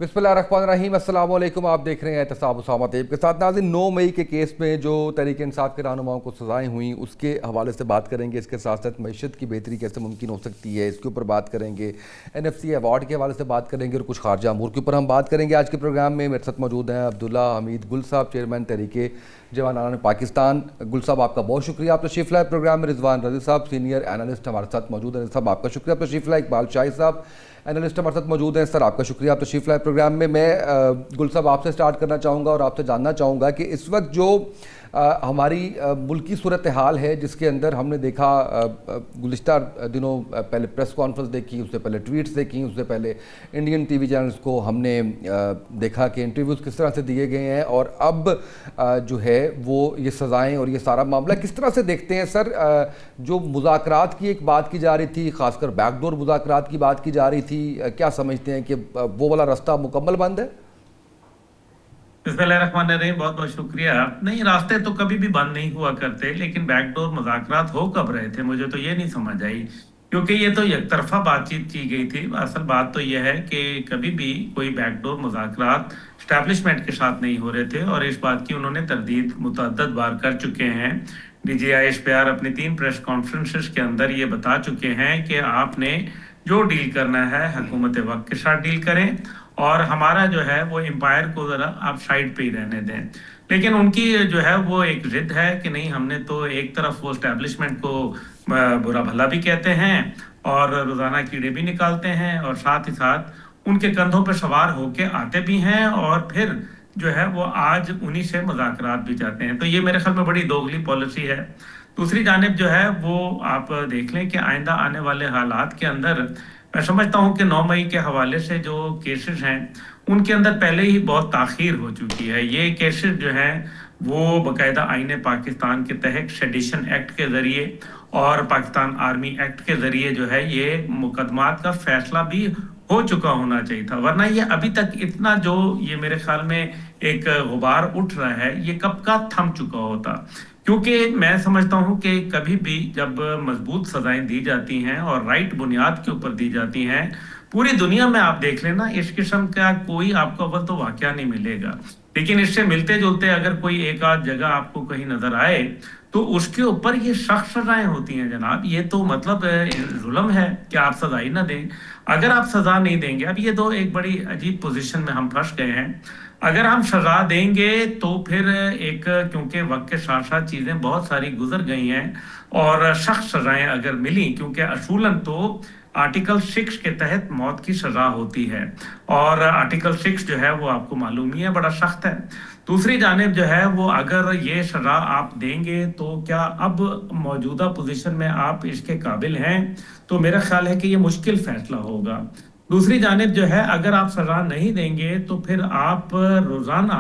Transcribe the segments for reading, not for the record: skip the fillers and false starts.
बिस्मिल्लाहिर्रहमानिर्रहीम, अस्सलाम वालेकुम। आप देख रहे हैं एहतसाब उसामा तैयब के साथ। नाज़रीन, 9 मई के केस में जो तहरीक इंसाफ के रहनुमाओं को सज़ाएँ हुई उसके हवाले से बात करेंगे। इसके साथ साथ मईशत की बेहतरी कैसे मुमकिन हो सकती है इसके ऊपर बात करेंगे। NFC अवार्ड के हवाले से बात करेंगे और कुछ खारजा अमूर के ऊपर हम बात करेंगे। आज के प्रोग्राम में मेरे साथ मौजूद हैं अब्दुल्ला हमीद गुल साहब, चेयरमैन तहरीक जवानान पाकिस्तान। गुल साहब, आपका बहुत शुक्रिया, आप तशरीफ़ लाए प्रोग्राम में। रिजवान रज़ी साहब, सीनियर एनालिस्ट हमारे साथ मौजूद हैं। साहब, आपका शुक्रिया, आप तशरीफ़ लाए। इकबाल शाही साहब, एनालिस्ट हमारे साथ मौजूद हैं। सर, आपका शुक्रिया, आप तशरीफ़ लाए प्रोग्राम में। मैं गुल साहब आपसे स्टार्ट करना चाहूँगा और आपसे जानना चाहूँगा कि इस वक्त जो हमारी मुल्की सूरत हाल है, जिसके अंदर हमने देखा गुज़िश्ता दिनों पहले प्रेस कॉन्फ्रेंस देखी, उससे पहले ट्वीट्स देखी, उससे पहले इंडियन टीवी चैनल्स को हमने देखा कि इंटरव्यूज़ किस तरह से दिए गए हैं, और अब जो है वो ये सज़ाएँ और ये सारा मामला किस तरह से देखते हैं सर? जो मुज़ाकरात की एक बात की जा रही थी, ख़ासकर बैकडोर मुज़ाकरात की बात की जा रही थी, क्या समझते हैं कि वो वाला रास्ता मुकम्मल बंद है? बिस्मिल्लाहिर्रहमानिर्रहीम, बहुत बहुत शुक्रिया। नहीं, रास्ते तो कभी भी बंद नहीं हुआ करते, लेकिन बैकडोर मुज़ाकरात हो कब रहे थे मुझे तो ये नहीं समझ आई, क्योंकि ये तो एक तरफा बातचीत की गई थी। असल बात तो यह है कि कभी भी कोई बैकडोर मुज़ाकरात स्टैब्लिशमेंट के साथ नहीं हो रहे थे, और इस बात की उन्होंने तरदीद मुतअद्दिद बार कर चुके हैं। DGI HPR अपनी 3 प्रेस कॉन्फ्रेंसेस के अंदर ये बता चुके हैं कि आपने जो डील करना है हुकूमत वक्त के साथ डील करें, और हमारा जो है वो एम्पायर को ज़रा आप साइड पे ही रहने दें। लेकिन उनकी जो है वो एक जिद है कि नहीं, हमने तो एक तरफ वो स्टैब्लिशमेंट को बुरा भला भी कहते हैं और रोज़ाना कीड़े भी निकालते हैं, और साथ ही साथ उनके कंधों पर सवार होके आते भी हैं, और फिर जो है वो आज उन्हीं से मुज़ाकरात भी चाहते हैं। तो ये मेरे ख्याल में बड़ी दोगली पॉलिसी है। दूसरी जानिब जो है वो आप देख लें कि आइंदा आने वाले हालात के अंदर मैं समझता हूं कि 9 मई के हवाले से जो केसेस हैं उनके अंदर पहले ही बहुत ताख़ीर हो चुकी है। ये केसेस जो हैं वो बाकायदा आईने पाकिस्तान के तहत सेडिशन एक्ट के ज़रिए और पाकिस्तान आर्मी एक्ट के ज़रिए जो है ये मुकदमात का फैसला भी हो चुका होना चाहिए था, वरना ये अभी तक इतना जो ये मेरे ख्याल में एक गुबार उठ रहा है, ये कब का थम चुका होता। क्योंकि मैं समझता हूं कि कभी भी जब मजबूत सजाएं दी जाती हैं और राइट बुनियाद के ऊपर दी जाती हैं, पूरी दुनिया में आप देख लेना इस किस्म का कोई आपको अव्वल तो वाकया नहीं मिलेगा, लेकिन इससे मिलते जुलते अगर कोई एक आध जगह आपको कहीं नजर आए तो उसके ऊपर ये सख्त सजाएं होती हैं जनाब। ये तो मतलब जुल्म है कि आप सजा ही ना दें। अगर आप सजा नहीं देंगे, अब ये तो एक बड़ी अजीब पोजीशन में हम फंस गए हैं। अगर हम सजा देंगे तो फिर एक, क्योंकि वक्त के साथ साथ चीजें बहुत सारी गुजर गई हैं, और सख्त सजाएं अगर मिली, क्योंकि असूलन तो आर्टिकल 6 के तहत मौत की सजा होती है, और आर्टिकल 6 जो है वो आपको मालूम ही है बड़ा सख्त है। दूसरी जानिब जो है वो अगर ये सजा आप देंगे तो क्या अब मौजूदा पोजीशन में आप इसके काबिल हैं? तो मेरा ख्याल है कि ये मुश्किल फैसला होगा। दूसरी जानिब जो है अगर आप सजा नहीं देंगे तो फिर आप रोजाना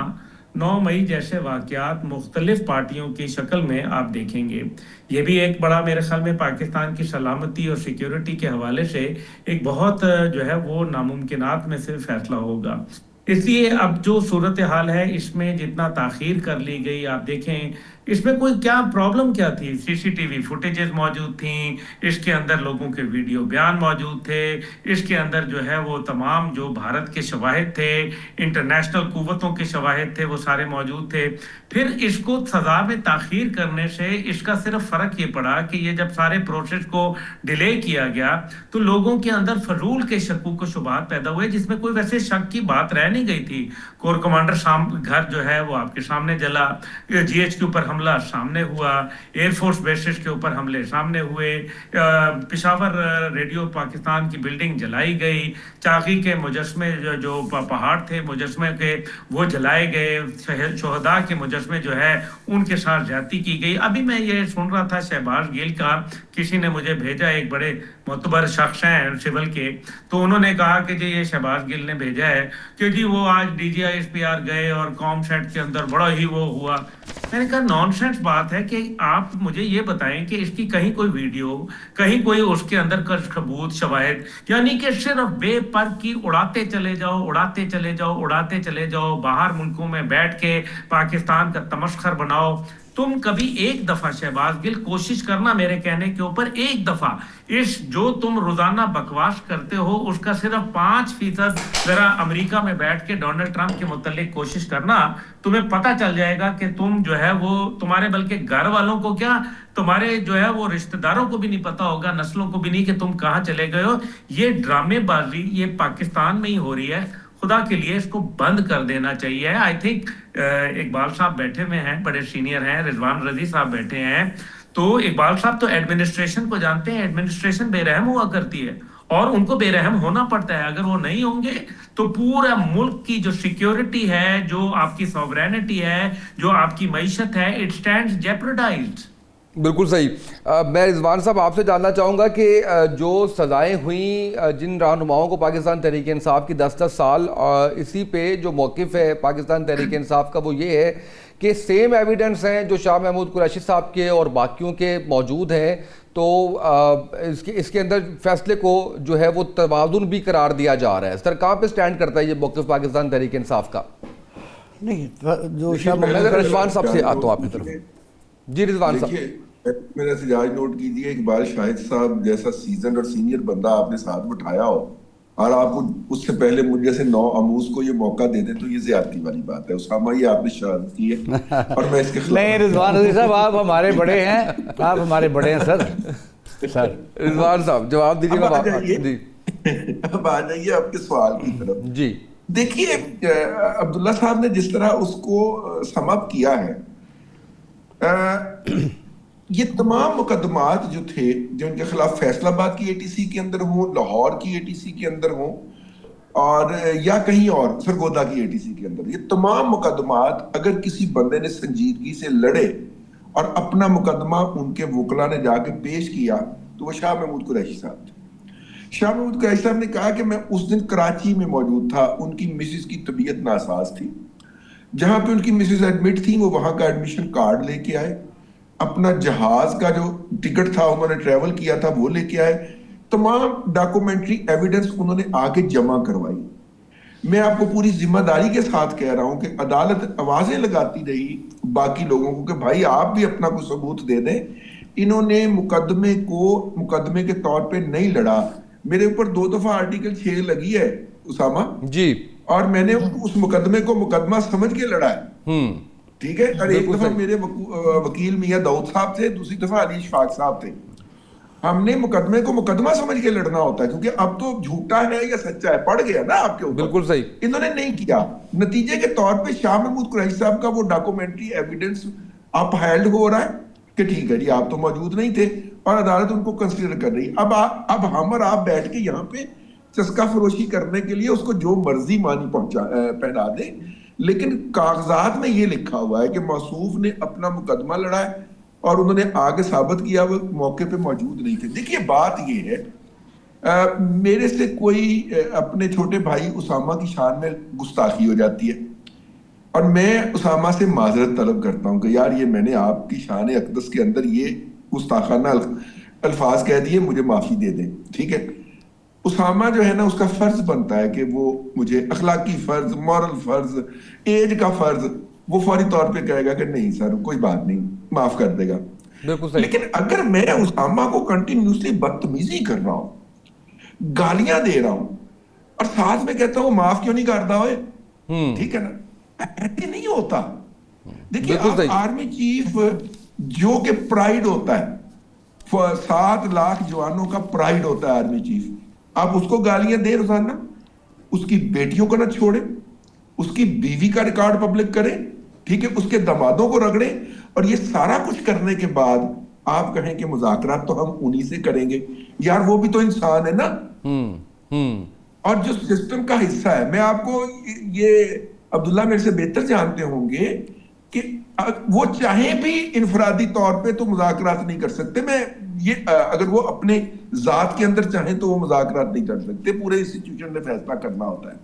9 मई जैसे वाकयात मुख्तलिफ पार्टियों की शक्ल में आप देखेंगे। ये भी एक बड़ा मेरे ख्याल में पाकिस्तान की सलामती और सिक्योरिटी के हवाले से एक बहुत जो है वो नामुमकिनात में से फैसला होगा। इसलिए अब जो सूरत हाल है इसमें जितना ताखीर कर ली गई, आप देखें इसमें कोई क्या प्रॉब्लम क्या थी? CCTV फुटेजेस मौजूद थी, इसके अंदर लोगों के वीडियो बयान मौजूद थे, इसके अंदर जो है वो तमाम जो भारत के शवाहिद थे, इंटरनेशनल कुव्वतों के शवाहिद थे, वो सारे मौजूद थे। फिर इसको सजा में ताखीर करने से इसका सिर्फ फर्क ये पड़ा कि ये जब सारे प्रोसेस को डिले किया गया तो लोगों के अंदर फजूल के शकूक व शुबहात पैदा हुए, जिसमें कोई वैसे शक की बात रह नहीं गई थी। कोर कमांडर घर जो है वो आपके सामने जला, GH के ऊपर हमला सामने हुआ, एयरफोर्स बेसिस के ऊपर हमले सामने हुए, पिशावर रेडियो पाकिस्तान की बिल्डिंग जलाई गई, चाकी के मुजस्मे जो पहाड़ थे मुजस्मे के वो जलाए गए, शोहदा के मुजस्मे जो है उनके साथ ज्यादती की गई। अभी मैं ये सुन रहा था शहबाज गिल का, किसी ने मुझे भेजा, एक बड़े मोतबर शख्स हैं सिविल के, तो उन्होंने कहा कि जी ये शहबाज गिल ने भेजा है कि जी वो आज DGI HPR गए और कॉम सेट के अंदर बड़ा ही वो हुआ। मैंने कहा नॉनसेंस बात है कि आप मुझे ये बताएं कि इसकी कहीं कोई वीडियो, कहीं कोई उसके अंदर का सबूत शवाहिद, यानी कि सिर्फ बेपर की उड़ाते चले जाओ, उड़ाते चले जाओ, उड़ाते चले जाओ, बाहर मुल्कों में बैठ के पाकिस्तान का तमस्खर बनाओ। تم کبھی ایک دفعہ شہباز گل کوشش کرنا میرے کہنے کے اوپر ایک دفعہ اس جو تم روزانہ بکواس کرتے ہو اس کا صرف 5% ذرا امریکہ میں بیٹھ کے ڈونلڈ ٹرمپ کے متعلق کوشش کرنا, تمہیں پتہ چل جائے گا کہ تم جو ہے وہ تمہارے بلکہ گھر والوں کو کیا تمہارے جو ہے وہ رشتہ داروں کو بھی نہیں پتا ہوگا, نسلوں کو بھی نہیں, کہ تم کہاں چلے گئے ہو. یہ ڈرامے بازی یہ پاکستان میں ہی ہو رہی ہے, خدا کے لیے اس کو بند کر دینا چاہیے. آئی تھنک اقبال صاحب بیٹھے ہوئے ہیں, بڑے سینئر ہیں, رضوان رضی صاحب بیٹھے ہیں, تو اقبال صاحب تو ایڈمنسٹریشن کو جانتے ہیں, ایڈمنسٹریشن بے رحم ہوا کرتی ہے اور ان کو بے رحم ہونا پڑتا ہے. اگر وہ نہیں ہوں گے تو پورا ملک کی جو سیکیورٹی ہے, جو آپ کی سوورینٹی ہے, جو آپ کی معیشت ہے, اٹ سٹینڈز جیپرڈائزڈ. بالکل صحیح. میں رضوان صاحب آپ سے جاننا چاہوں گا کہ جو سزائیں ہوئیں جن رہنماؤں کو پاکستان تحریک انصاف کی 10 سال, اسی پہ جو موقف ہے پاکستان تحریک انصاف کا وہ یہ ہے کہ سیم ایویڈنس ہیں جو شاہ محمود قریشی صاحب کے اور باقیوں کے موجود ہیں, تو اس کے اندر فیصلے کو جو ہے وہ توازن بھی قرار دیا جا رہا ہے. سر کہاں پہ سٹینڈ کرتا ہے یہ موقف پاکستان تحریک انصاف کا؟ نہیں جو شاہ محمود رضوان صاحب سے آتا ہوں آپ کی طرف. جی رضوان صاحب. میرا احتجاج نوٹ کیجیے, اقبال شاہد صاحب جیسا سیزن اور سینئر بندہ آپ نے ساتھ بٹھایا ہو اور آپ اس سے پہلے مجھ جیسے نو آموز کو یہ موقع دے دیں تو یہ زیادتی والی بات ہے. اسامہ یہ آپ نے شہادت کی ہے اور میں اس کے خلاف. نہیں رضوان رضی صاحب آپ ہمارے بڑے ہیں, آپ ہمارے بڑے ہیں سر. سر رضوان صاحب جواب دیجیے. اب آ جائیے آپ کے سوال کی طرف. جی دیکھیے عبداللہ صاحب نے جس طرح اس کو سم اپ کیا ہے, یہ تمام مقدمات جو تھے جو ان کے خلاف فیصل آباد کی ATC کے اندر ہوں, لاہور کی ATC کے اندر ہوں اور یا کہیں اور سرگودا کی ATC کے اندر, یہ تمام مقدمات اگر کسی بندے نے سنجیدگی سے لڑے اور اپنا مقدمہ ان کے وکلا نے جا کے پیش کیا تو وہ شاہ محمود قریشی صاحب تھے. شاہ محمود قریشی صاحب نے کہا کہ میں اس دن کراچی میں موجود تھا, ان کی مسز کی طبیعت ناساز تھی, جہاں پہ ان کی مسز ایڈمٹ تھی وہ وہاں کا ایڈمیشن کارڈ لے کے آئے, اپنا جہاز کا جو ٹکٹ تھا انہوں نے ٹریول کیا تھا وہ لے کے آئے, تمام ڈاکومنٹری ایویڈنس انہوں نے آگے جمع کروائی. میں آپ کو پوری ذمہ داری کے ساتھ کہہ رہا ہوں کہ عدالت آوازیں لگاتی رہی باقی لوگوں کو کہ بھائی آپ بھی اپنا کوئی ثبوت دے دیں. انہوں نے مقدمے کے طور پہ نہیں لڑا. میرے اوپر 2 دفعہ آرٹیکل 6 لگی ہے اسامہ جی, اور میں نے اس مقدمے کو مقدمہ سمجھ کے لڑا ہے. ٹھیک ہے, اور ایک دفعہ میرے وکیل میاں داؤد صاحب تھے, دوسری دفعہ علی اشفاق صاحب تھے. ہم نے مقدمے کو مقدمہ سمجھ کے لڑنا ہوتا ہے کیونکہ اب تو جھوٹا ہے یا سچا ہے پڑ گیا نا آپ کے اوپر. بالکل صحیح. انہوں نے نہیں کیا. نتیجے کے طور پہ شاہ محمود قریشی صاحب کا وہ ڈاکومنٹری ایویڈنس اپ ہیلڈ ہو رہا ہے کہ ٹھیک ہے جی آپ تو موجود نہیں تھے اور عدالت ان کو کنسیڈر کر رہی. اب ہم اور آپ بیٹھ کے یہاں پہ چسکا فروشی کرنے کے لیے اس کو جو مرضی مانی پہنا دیں, لیکن کاغذات میں یہ لکھا ہوا ہے کہ موصوف نے اپنا مقدمہ لڑا ہے اور انہوں نے آگے ثابت کیا وہ موقع پہ موجود نہیں تھے. دیکھیے بات یہ ہے, میرے سے کوئی اپنے چھوٹے بھائی اسامہ کی شان میں گستاخی ہو جاتی ہے اور میں اسامہ سے معذرت طلب کرتا ہوں کہ یار یہ میں نے آپ کی شان اقدس کے اندر یہ گستاخانہ الفاظ کہہ دیے, مجھے معافی دے دیں. ٹھیک ہے, اسامہ جو ہے نا اس کا فرض بنتا ہے کہ وہ مجھے اخلاقی فرض, مورل فرض, ایج کا فرض, وہ فوری طور پہ کہے گا کہ نہیں سر کوئی بات نہیں معاف کر دے گا. لیکن اگر میں اسامہ کو کنٹینیوسلی بدتمیزی کر رہا ہوں, گالیاں دے رہا ہوں اور ساتھ میں کہتا ہوں معاف کیوں نہیں کرتا ہوئے, ٹھیک ہے نا, ایسے نہیں ہوتا. دیکھیے آپ آرمی چیف جو کہ پرائیڈ ہوتا ہے, 7 لاکھ جوانوں کا پرائیڈ ہوتا ہے آرمی چیف, آپ اس کو گالیاں دیں روزانہ, اس کی بیٹیوں کو نہ چھوڑیں, اس کی بیوی کا ریکارڈ پبلک کریں, ٹھیک ہے, اس کے دمادوں کو رگڑیں اور یہ سارا کچھ کرنے کے بعد آپ کہیں کہ مذاکرات تو ہم انہی سے کریں گے. یار وہ بھی تو انسان ہے نا اور جو سسٹم کا حصہ ہے. میں آپ کو یہ عبداللہ میرے سے بہتر جانتے ہوں گے کہ وہ چاہیں بھی انفرادی طور پہ تو مذاکرات نہیں کر سکتے. میں یہ اگر وہ اپنے ذات کے اندر چاہیں تو وہ مذاکرات نہیں کر سکتے, پورے انسٹیٹیوشن نے فیصلہ کرنا ہوتا ہے.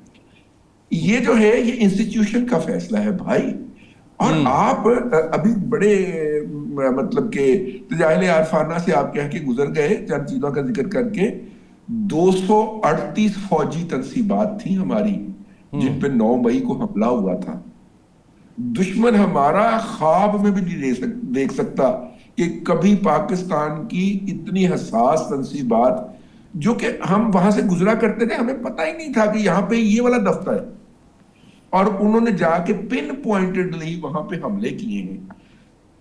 یہ جو ہے یہ انسٹیٹیوشن کا فیصلہ ہے بھائی. اور آپ ابھی بڑے مطلب کہ تجاہل عارفانہ سے آپ کہہ کے گزر گئے چند چیزوں کا ذکر کر کے. 238 فوجی تنصیبات تھیں ہماری جن پہ 9 مئی کو حملہ ہوا تھا. दुश्मन हमारा ख्वाब में भी नहीं देख सकता कि कभी पाकिस्तान की इतनी हसास तंसीबात, जो कि हम वहां से गुजरा करते थे, हमें पता ही नहीं था कि यहाँ पे ये वाला दफ्तर है, और उन्होंने जाके पिन पॉइंटेडली वहां पे हमले किए हैं।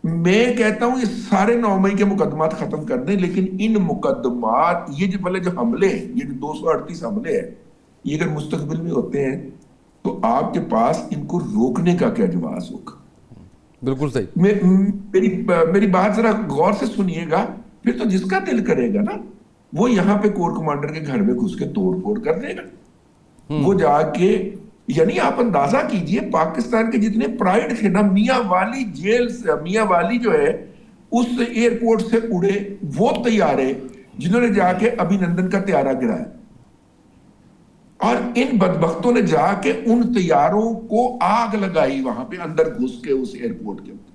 मैं कहता हूं ये सारे 9 मई के मुकदमात खत्म कर दें, लेकिन इन मुकदमात, ये जो पहले जो हमले हैं, ये जो 238 हमले हैं, ये अगर मुस्तकबिल में होते हैं तो आपके पास इनको रोकने का क्या जवाब होगा? बिल्कुल सही। मेरी बात जरा गौर से सुनिएगा, फिर तो जिसका दिल करेगा ना वो यहाँ पे कोर कमांडर के घर में घुस के तोड़ फोड़ कर देगा। वो जाके, यानी आप अंदाजा कीजिए पाकिस्तान के जितने प्राइड थे ना, मियां वाली जेल से, मियां वाली जो है उस एयरपोर्ट से उड़े वो तैयारे जिन्होंने जाके अभिनंदन का त्यारा गिराया, और इन बदबख्तों ने जाके उन तैयारों को आग लगाई वहां पे अंदर घुस के उस एयरपोर्ट के अंदर।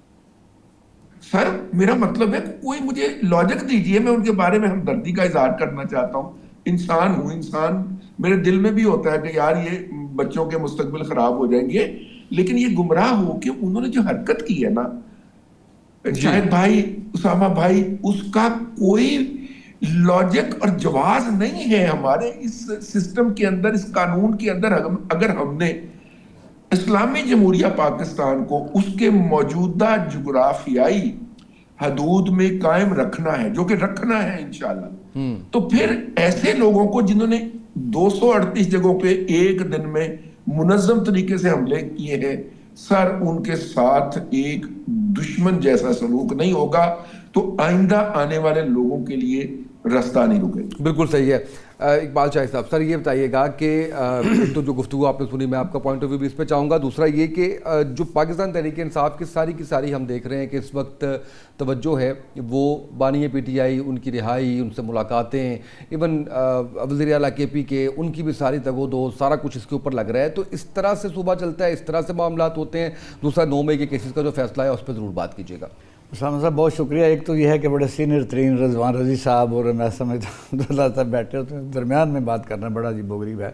सर मेरा मतलब है कोई मुझे लॉजिक दीजिए, मैं उनके बारे में हमदर्दी का इजहार करना चाहता हूं। इंसान हूं, इंसान मेरे दिल में भी होता है कि यार ये बच्चों के मुस्तकबिल खराब हो जाएंगे, लेकिन ये गुमराह हो कि उन्होंने जो हरकत की है ना, शायद भाई, उसामा भाई, उसका कोई लॉजिक और जवाब नहीं है हमारे इस सिस्टम के अंदर, इस कानून के अंदर। अगर हमने इस्लामी जमहूरिया पाकिस्तान को उसके मौजूदा जुग्राफियाई हदूद में कायम रखना है, जो कि रखना है इंशाल्लाह, तो फिर ऐसे लोगों को जिन्होंने 238 जगहों पे एक दिन में मुनज़्ज़म तरीके से हमले किए हैं, सर उनके साथ एक दुश्मन जैसा सलूक नहीं होगा तो आइंदा आने वाले लोगों के लिए रास्ता नहीं रुकेगा। बिल्कुल सही है। इकबाल शाही साहब, सर ये बताइएगा कि तो जो गुफ्तगू आपने सुनी, मैं आपका पॉइंट ऑफ व्यू भी इस पे चाहूँगा। दूसरा ये कि जो पाकिस्तान तहरीक इंसाफ की सारी हम देख रहे हैं कि इस वक्त तवज्जो है वो बानी PTI, उनकी रिहाई, उनसे मुलाकातें, इवन वज़ीर आला KP के, उनकी भी सारी दगोदो, सारा कुछ इसके ऊपर लग रहा है। तो इस तरह से सूबा चलता है, इस तरह से मामलात होते हैं। दूसरा 9 मई के केसेस का जो फैसला है उस पर ज़रूर बात कीजिएगा। उसामा साहब बहुत शुक्रिया। एक तो यह है कि बड़े सीनियर तरीन रज़वान रज़ी साहब और मैं समझता अब्दुल्ला साहब बैठे होते हैं, दरमियान में बात करना बड़ा अजीबोगरीब है।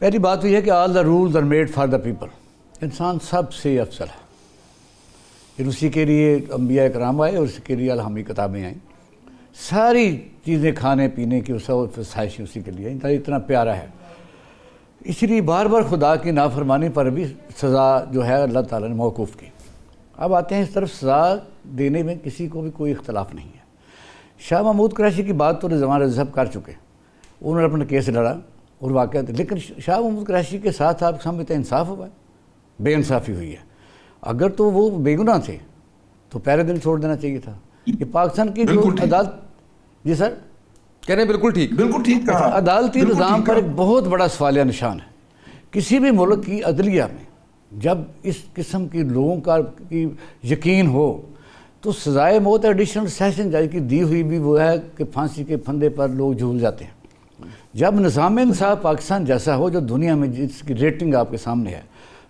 पहली बात तो यह है कि all the rules are made for the people. इंसान सबसे अफसर है, फिर उसी के लिए अंबिया इकराम आए और उसी के लिए अलहमी किताबें आई, सारी चीज़ें खाने पीने की फरसाइश उसी के लिए, इतना प्यारा है। इसलिए बार बार खुदा की नाफरमानी पर भी सज़ा जो है अल्लाह ताला ने मौकूफ़ की। अब आते हैं इस तरफ, सज़ा देने में किसी को भी कोई इख्तलाफ नहीं है। शाह महमूद कुरैशी की बात तो रिज़वान रज़ी साहब कर चुके, उन्होंने अपना केस लड़ा और वाक़या, लेकिन शाह महमूद कुरैशी के साथ आप समझते हैं इंसाफ हुआ है, बेइंसाफ़ी हुई है। अगर तो वो बेगुनाह थे तो पहले दिन छोड़ देना चाहिए था। ये पाकिस्तान की जो अदालत, जी सर कह रहे हैं बिल्कुल ठीक कहा। अदालती निज़ाम पर एक बहुत बड़ा सवालिया निशान है। किसी भी मुल्क की अदलिया में जब इस किस्म के लोगों का की यकीन हो तो सज़ाए मौत एडिशनल सेशन जज की दी हुई भी वो है कि फांसी के फंदे पर लोग झूल जाते हैं। जब निज़ाम इंसाफ पाकिस्तान जैसा हो, जो दुनिया में जिसकी रेटिंग आपके सामने है,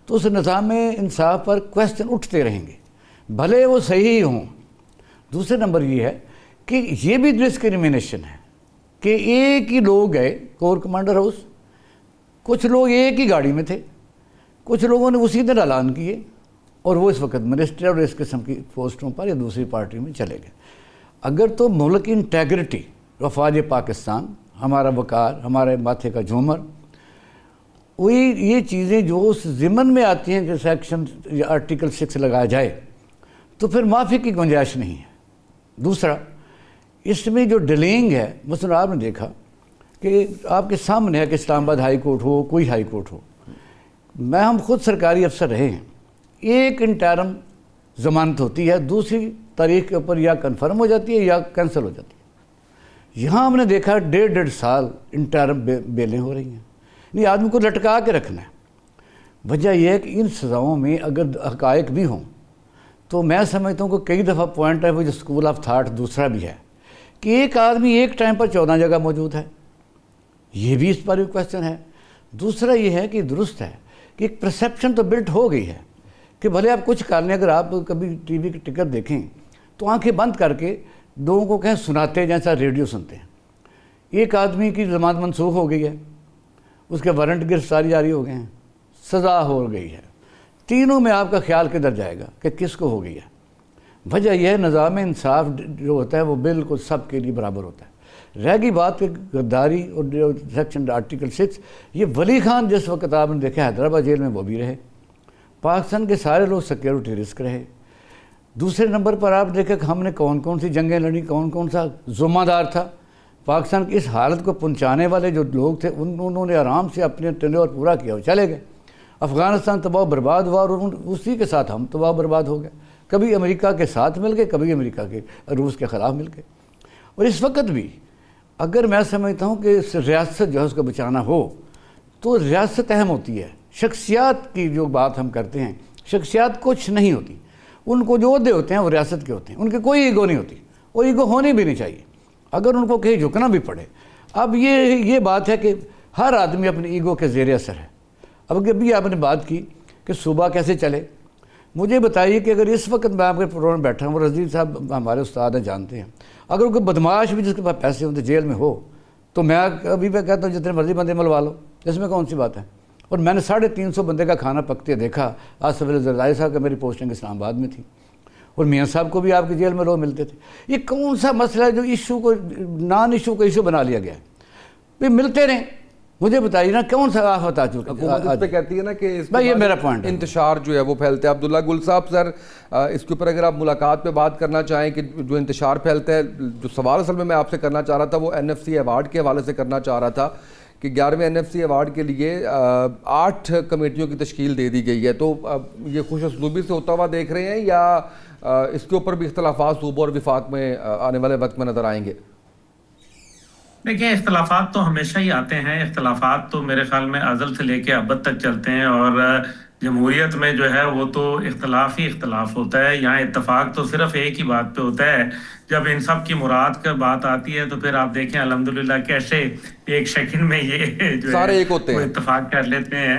तो उस निज़ाम इंसाफ पर क्वेश्चन उठते रहेंगे, भले वो सही हों। दूसरे नंबर ये है कि ये भी डिस्क्रिमिनेशन है कि एक ही लोग गए कोर कमांडर हाउस, कुछ लोग एक ही गाड़ी में थे, कुछ लोगों ने उसी दिन ऐलान किए और वो इस वक्त मिनिस्टर और इस किस्म की पोस्टों पर या दूसरी पार्टी में चले गए। अगर तो मुल्क की इंटेग्रिटी, वफाज पाकिस्तान, हमारा वकार, हमारे माथे का झूमर, वही ये चीज़ें जो उस ज़िम्मन में आती हैं कि सेक्शन या आर्टिकल 6 लगाया जाए, तो फिर माफ़ी की गुंजाइश नहीं है। दूसरा, इसमें जो डिलेइंग है, मसलन आपने देखा कि आपके सामने है कि इस्लामाबाद हाई कोर्ट हो, कोई हाई कोर्ट हो, हम खुद सरकारी अफसर रहे हैं, एक इंटरम ज़मानत होती है, दूसरी तारीख के ऊपर या कन्फर्म हो जाती है या कैंसिल हो जाती है। यहाँ हमने देखा 1.5 साल इंटरम बेलें हो रही हैं। नहीं, आदमी को लटका के रखना है। वजह यह है कि इन सज़ाओं में अगर हक़ाइक़ भी हों तो मैं समझता हूँ कि कई दफ़ा पॉइंट है वो जो स्कूल ऑफ थाट दूसरा भी है कि एक आदमी एक टाइम पर 14 जगह मौजूद है, ये भी इस पर क्वेश्चन है। दूसरा ये है कि दुरुस्त है कि एक परसेप्शन तो बिल्ट हो गई है कि भले आप कुछ कर लें। अगर आप कभी टीवी की टिकट देखें तो आंखें बंद करके लोगों को कहें सुनाते जैसा रेडियो सुनते हैं। एक आदमी की ज़मानत मनसूख हो गई है, उसके वारंट गिरफ्तारी जारी हो गए हैं, सज़ा हो गई है, تینوں میں آپ کا خیال کدھر جائے گا کہ کس کو ہو گئی ہے؟ وجہ یہ ہے نظام انصاف جو ہوتا ہے وہ بالکل سب کے لیے برابر ہوتا ہے. رہ گئی بات کہ غداری اور جو سیکشن آرٹیکل 6، یہ ولی خان جس وقت آپ نے دیکھا حیدرآباد جیل میں وہ بھی رہے، پاکستان کے سارے لوگ سیکیورٹی رسک رہے. دوسرے نمبر پر آپ دیکھیں کہ ہم نے کون کون سی جنگیں لڑی، کون کون سا ذمہ دار تھا پاکستان کی اس حالت کو پہنچانے والے جو لوگ تھے، انہوں نے آرام سے اپنے ٹینیور پورا کیا اور چلے گئے. افغانستان تباہ برباد ہوا اور اسی کے ساتھ ہم تباہ برباد ہو گئے، کبھی امریکہ کے ساتھ مل گئے، کبھی امریکہ کے روس کے خلاف مل گئے. اور اس وقت بھی اگر میں سمجھتا ہوں کہ اس ریاست جو ہے اس کو بچانا ہو تو ریاست اہم ہوتی ہے. شخصیات کی جو بات ہم کرتے ہیں، شخصیات کچھ نہیں ہوتی، ان کو جو عہدے ہوتے ہیں وہ ریاست کے ہوتے ہیں، ان کی کوئی ایگو نہیں ہوتی، وہ ایگو ہونی بھی نہیں چاہیے اگر ان کو کہیں جھکنا بھی پڑے. اب یہ بات ہے کہ ہر آدمی اپنے ایگو کے زیر اثر ہے. اب ابھی آپ نے بات کی کہ صوبہ کیسے چلے، مجھے بتائیے کہ اگر اس وقت میں آپ کے پروگرام میں بیٹھا ہوں، وہ رضی صاحب ہمارے استاد ہیں جانتے ہیں، اگر کوئی بدماش بھی جس کے پاس پیسے ہوتے جیل میں ہو تو میں ابھی میں کہتا ہوں جتنے مرضی بندے ملوا لو، اس میں کون سی بات ہے. اور میں نے 350 بندے کا کھانا پکتے دیکھا. آج سویرے زرداری صاحب کا میری پوسٹنگ اسلام آباد میں تھی اور میاں صاحب کو بھی آپ کی جیل میں لوگ ملتے تھے. یہ کون سا مسئلہ ہے جو ایشو کو نان ایشو کا ایشو بنا لیا گیا ہے؟ بھائی ملتے رہیں. مجھے بتائیے نا کون سا آفت آ چکا حکومت اس پہ کہتی ہے نا کہ اس بھائی یہ میرا پوائنٹ ہے، انتشار جو ہے وہ پھیلتا ہے. عبداللہ گل صاحب سر اس کے اوپر اگر آپ ملاقات پہ بات کرنا چاہیں کہ جو انتشار پھیلتا ہے، جو سوال اصل میں آپ سے کرنا چاہ رہا تھا وہ NFC ایوارڈ کے حوالے سے کرنا چاہ رہا تھا کہ 11ویں NFC ایوارڈ کے لیے 8 کمیٹیوں کی تشکیل دے دی گئی ہے. تو یہ خوش اسلوبی سے ہوتا ہوا دیکھ رہے ہیں یا اس کے اوپر بھی اختلافات صوبوں اور وفاق میں آنے والے وقت میں نظر آئیں گے؟ دیکھیں اختلافات تو ہمیشہ ہی آتے ہیں، اختلافات تو میرے خیال میں ازل سے لے کے ابد تک چلتے ہیں، اور جمہوریت میں جو ہے وہ تو اختلاف ہی اختلاف ہوتا ہے. یہاں اتفاق تو صرف ایک ہی بات پہ ہوتا ہے، جب ان سب کی مراد کا بات آتی ہے تو پھر آپ دیکھیں الحمدللہ کیسے ایک سیکنڈ میں یہ جو سارے ایک ہوتے ہیں، اتفاق کر لیتے ہیں.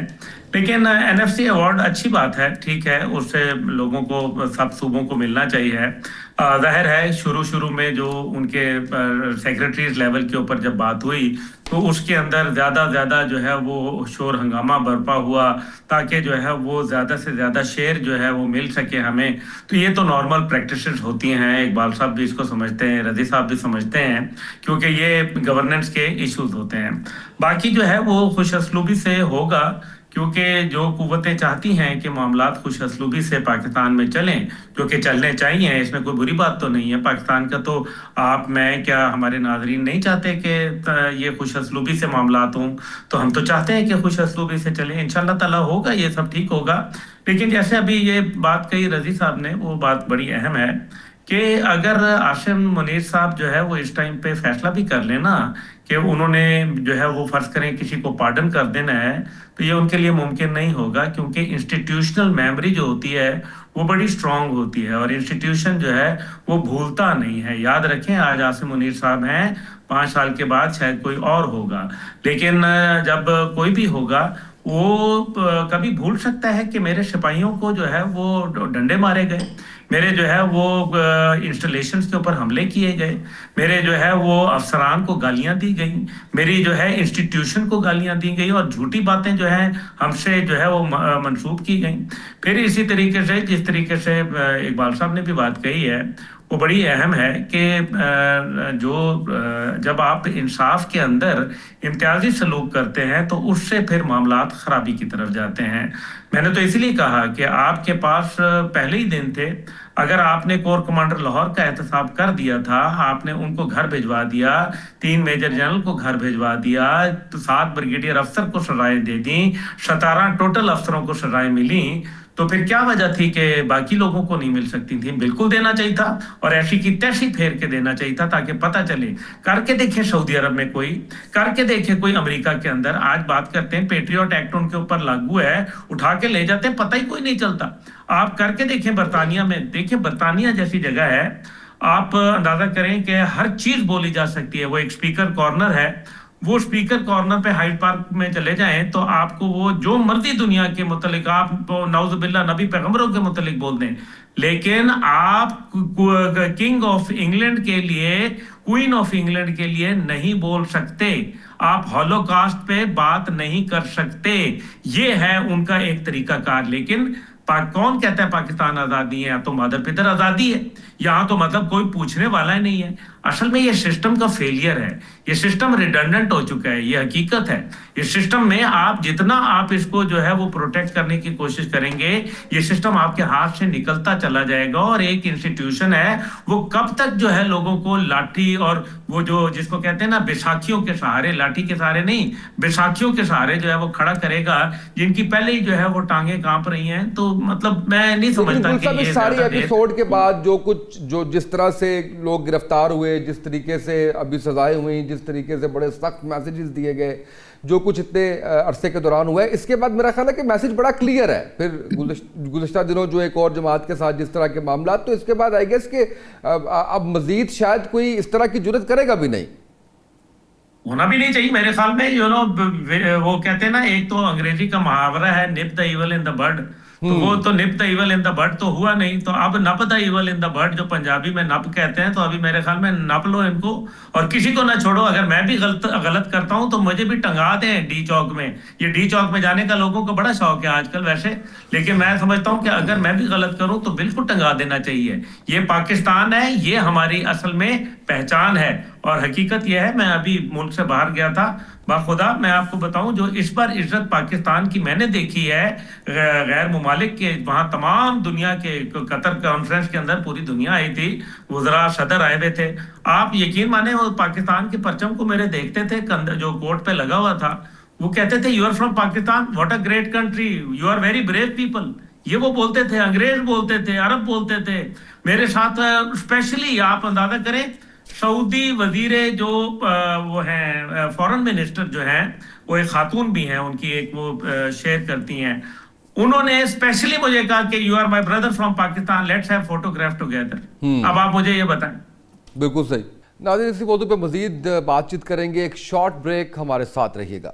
لیکن NFC ایوارڈ اچھی بات ہے، ٹھیک ہے، اس سے لوگوں کو سب صوبوں کو ملنا چاہیے. ظاہر ہے شروع میں جو ان کے سیکرٹریز لیول کے اوپر جب بات ہوئی تو اس کے اندر زیادہ جو ہے وہ شور ہنگامہ برپا ہوا تاکہ جو ہے وہ زیادہ سے زیادہ شیئر جو ہے وہ مل سکے ہمیں. تو یہ تو نارمل پریکٹسز ہوتی ہیں، اقبال صاحب بھی اس کو سمجھتے ہیں، رضی صاحب بھی سمجھتے ہیں، کیونکہ یہ گورننس کے ایشوز ہوتے ہیں. باقی جو ہے وہ خوش اسلوبی سے ہوگا، کیونکہ جو قوتیں چاہتی ہیں کہ معاملات خوش اسلوبی سے پاکستان میں چلیں، جو کہ چلنے چاہیے، اس میں کوئی بری بات تو نہیں ہے. پاکستان کا تو آپ میں کیا ہمارے ناظرین نہیں چاہتے کہ یہ خوش اسلوبی سے معاملات ہوں؟ تو ہم تو چاہتے ہیں کہ خوش اسلوبی سے چلیں، انشاءاللہ تعالیٰ ہوگا، یہ سب ٹھیک ہوگا. لیکن جیسے ابھی یہ بات کہی رضی صاحب نے، وہ بات بڑی اہم ہے کہ اگر عاصم منیر صاحب جو ہے وہ اس ٹائم پہ فیصلہ بھی کر لیں نا کہ انہوں نے جو ہے وہ فرض کریں کسی کو پارڈن کر دینا ہے، تو یہ ان کے لیے ممکن نہیں ہوگا، کیونکہ انسٹیٹیوشنل میموری جو ہوتی ہے وہ بڑی سٹرونگ ہوتی ہے، اور انسٹیٹیوشن جو ہے وہ بھولتا نہیں ہے. یاد رکھیں آج عاصم منیر صاحب ہیں، 5 سال کے بعد شاید کوئی اور ہوگا، لیکن جب کوئی بھی ہوگا وہ کبھی بھول سکتا ہے کہ میرے سپاہیوں کو جو ہے وہ ڈنڈے مارے گئے، میرے جو ہے وہ انسٹالیشنز کے اوپر حملے کیے گئے، میرے جو ہے وہ افسران کو گالیاں دی گئیں، میری جو ہے انسٹیٹیوشن کو گالیاں دی گئی، اور جھوٹی باتیں جو ہیں ہم سے جو ہے وہ منسوب کی گئیں. پھر اسی طریقے سے جس طریقے سے اقبال صاحب نے بھی بات کہی ہے وہ بڑی اہم ہے کہ جب آپ انصاف کے اندر امتیازی سلوک کرتے ہیں تو اس سے پھر معاملات خرابی کی طرف جاتے ہیں. میں نے تو اس لیے کہا کہ آپ کے پاس پہلے ہی دن تھے، اگر آپ نے کور کمانڈر لاہور کا احتساب کر دیا تھا، آپ نے ان کو گھر بھجوا دیا، 3 میجر جنرل کو گھر بھجوا دیا، 7 بریگیڈیئر افسر کو سزائیں دے دیں، 17 ٹوٹل افسروں کو سزائیں ملیں، تو پھر کیا وجہ تھی کہ باقی لوگوں کو نہیں مل سکتی تھیں؟ بالکل دینا چاہیے تھا، اور ایسی کی تیسی پھیر کے دینا چاہیے تھا تاکہ پتہ چلے. کر کے دیکھیں سعودی عرب میں کوئی، کر کے دیکھیں کوئی امریکہ کے اندر. آج بات کرتے ہیں پیٹریوٹ ایکٹ ان کے اوپر لاگو ہے، اٹھا کے لے جاتے ہیں، پتہ ہی کوئی نہیں چلتا. آپ کر کے دیکھیں برطانیہ میں، دیکھیں برطانیہ جیسی جگہ ہے، آپ اندازہ کریں کہ ہر چیز بولی جا سکتی ہے. وہ ایک سپیکر کارنر ہے، وہ سپیکر کارنر پہ ہائیڈ پارک میں چلے جائیں تو آپ کو وہ جو مرضی دنیا کے متعلق آپ نعوذ باللہ نبی پیغمبروں کے متعلق بول دیں، لیکن آپ کنگ آف انگلینڈ کے لیے، کوئین آف انگلینڈ کے لیے نہیں بول سکتے، آپ ہولوکاسٹ پہ بات نہیں کر سکتے. یہ ہے ان کا ایک طریقہ کار. لیکن कौन कहता है पाकिस्तान आजादी है? तो मदर पितर आजादी है। यहाँ तो मतलब कोई पूछने वाला ही नहीं है। असल में ये सिस्टम का फेलियर है, ये सिस्टम रिडंडेंट हो चुका है, ये हकीकत है। इस सिस्टम में आप जितना आप इसको जो है वो प्रोटेक्ट करने की कोशिश करेंगे, ये सिस्टम आपके हाथ से निकलता चला जाएगा। और एक इंस्टीट्यूशन है वो कब तक जो है लोगों को लाठी और वो जो जिसको कहते हैं ना बैसाखियों के सहारे, लाठी के सहारे नहीं, बैसाखियों के सहारे जो है वो खड़ा करेगा, जिनकी पहले ही जो है वो टांगे कांप रही हैं। तो मतलब मैं नहीं समझता कि ये सारी एपिसोड के बाद जो जिस तरह से लोग गिरफ्तार हुए, जिस तरीके से अभी सजाएं हुई, जिस तरीके से बड़े सख्त मैसेजेस दिए गए, जो कुछ इतने अरसे के दौरान हुआ है, इसके बाद मेरा ख्याल है कि मैसेज बड़ा क्लियर है। फिर गुज़िश्ता दिनों जो एक और जमात के साथ जिस तरह के मामला, तो इसके बाद आई गेस कि अब मजीद शायद कोई इस तरह की जुर्रत करेगा भी नहीं, होना भी नहीं चाहिए मेरे ख्याल में। यू नो वो कहते हैं ना, एक तो अंग्रेजी का मुहावरा है nip the evil in the bud, तो वो तो nip the evil in the bud तो हुआ नहीं, तो अब nip the evil in the bud, जो पंजाबी में नप कहते हैं, तो अभी मेरे ख्याल में नप लो इनको और किसी को ना छोड़ो। अगर मैं भी गलत करता हूं तो मुझे भी टंगा दें डी चौक में। ये डी चौक में जाने का लोगों को बड़ा शौक है आजकल वैसे, लेकिन मैं समझता हूं कि अगर मैं भी गलत करूं तो बिल्कुल टंगा देना चाहिए। ये पाकिस्तान है, ये हमारी असल में पहचान है। और हकीकत यह है, मैं अभी मुल्क से बाहर गया था, बाखुदा मैं आपको बताऊं, जो इस बार इज्जत पाकिस्तान की मैंने देखी है गैर मुमालिक के, वहां तमाम दुनिया के, कतर कॉन्फ्रेंस के अंदर पूरी दुनिया आई थी, वज़रा सदर आए हुए थे। आप यकीन माने वो पाकिस्तान के परचम को मेरे देखते थे, जो कोर्ट पे लगा हुआ था, वो कहते थे you are from Pakistan, what a great country, you are very brave people. ये वो बोलते थे, अंग्रेज बोलते थे, अरब बोलते थे। मेरे साथ स्पेशली आप अंदाजा करें, सऊदी वजीरे जो वो हैं फॉरेन मिनिस्टर जो हैं, वो एक खातून भी हैं, उनकी एक वो शेयर करती हैं, उन्होंने स्पेशली मुझे कहा कि you are my brother from Pakistan, let's have photograph together. अब आप मुझे ये बताएं। बिल्कुल सही। नाज़रीन, इसी मौजू पे मजीद बातचीत करेंगे, एक शॉर्ट ब्रेक, हमारे साथ रहिएगा।